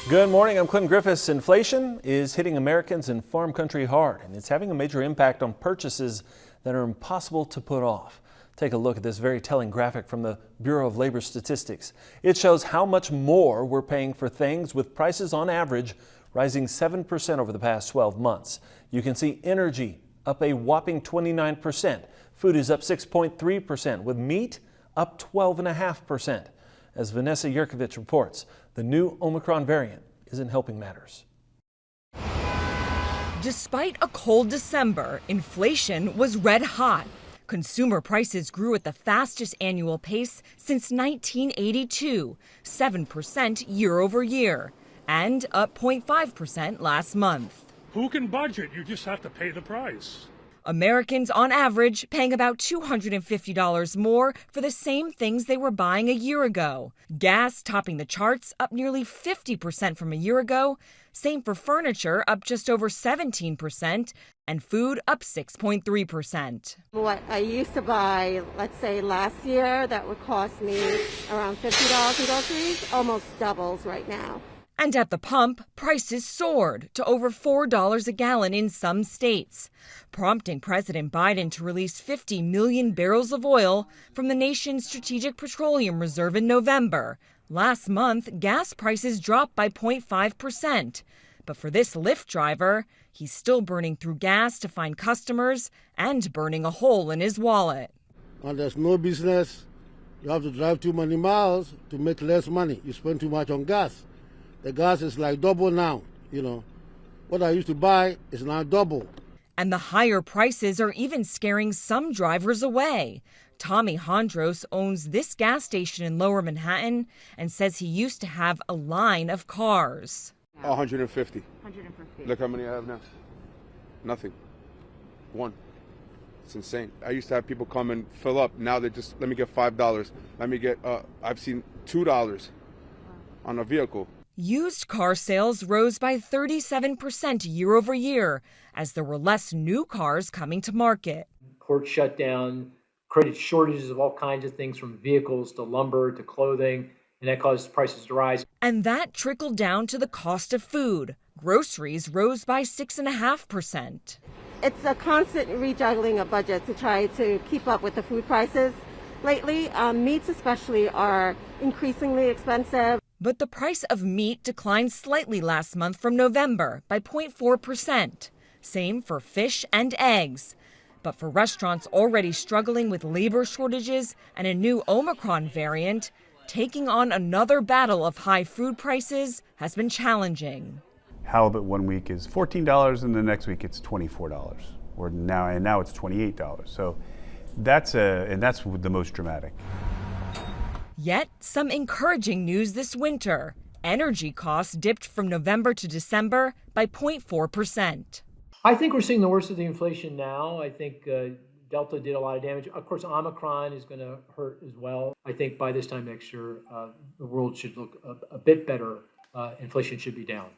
Good morning, I'm Clinton Griffiths. Inflation is hitting Americans in farm country hard, and it's having a major impact on purchases that are impossible to put off. Take a look at this very telling graphic from the Bureau of Labor Statistics. It shows how much more we're paying for things, with prices on average rising 7% over the past 12 months. You can see energy up a whopping 29%. Food is up 6.3%, with meat up 12.5%. As Vanessa Yurkovich reports, the new Omicron variant isn't helping matters. Despite a cold December, inflation was red hot. Consumer prices grew at the fastest annual pace since 1982, 7% year over year, and up 0.5% last month. Who can budget? You just have to pay the price. Americans, on average, paying about $250 more for the same things they were buying a year ago. Gas topping the charts, up nearly 50% from a year ago. Same for furniture, up just over 17%, and food up 6.3%. What I used to buy, let's say last year, that would cost me around $50 in groceries, almost doubles right now. And at the pump, prices soared to over $4 a gallon in some states, prompting President Biden to release 50 million barrels of oil from the nation's Strategic Petroleum Reserve in November. Last month, gas prices dropped by 0.5%. But for this Lyft driver, he's still burning through gas to find customers and burning a hole in his wallet. And there's no business. You have to drive too many miles to make less money. You spend too much on gas. The gas is like double now, What I used to buy is now double. And the higher prices are even scaring some drivers away. Tommy Hondros owns this gas station in Lower Manhattan and says he used to have a line of cars. 150. 150. Look how many I have now. Nothing. One. It's insane. I used to have people come and fill up. Now they just, let me get $5. Let me get, I've seen $2 on a vehicle. Used car sales rose by 37% year over year as there were less new cars coming to market. Port shutdown created shortages of all kinds of things, from vehicles to lumber to clothing, and that caused prices to rise. And that trickled down to the cost of food. Groceries rose by 6.5%. It's a constant rejuggling of budgets to try to keep up with the food prices. Lately, meats especially are increasingly expensive. But the price of meat declined slightly last month from November by 0.4%. Same for fish and eggs. But for restaurants already struggling with labor shortages and a new Omicron variant, taking on another battle of high food prices has been challenging. Halibut one week is $14 and the next week it's $24. Now it's $28. So that's the most dramatic. Yet, some encouraging news this winter. Energy costs dipped from November to December by 0.4%. I think we're seeing the worst of the inflation now. I think Delta did a lot of damage. Of course, Omicron is going to hurt as well. I think by this time next year, the world should look a bit better. Inflation should be down.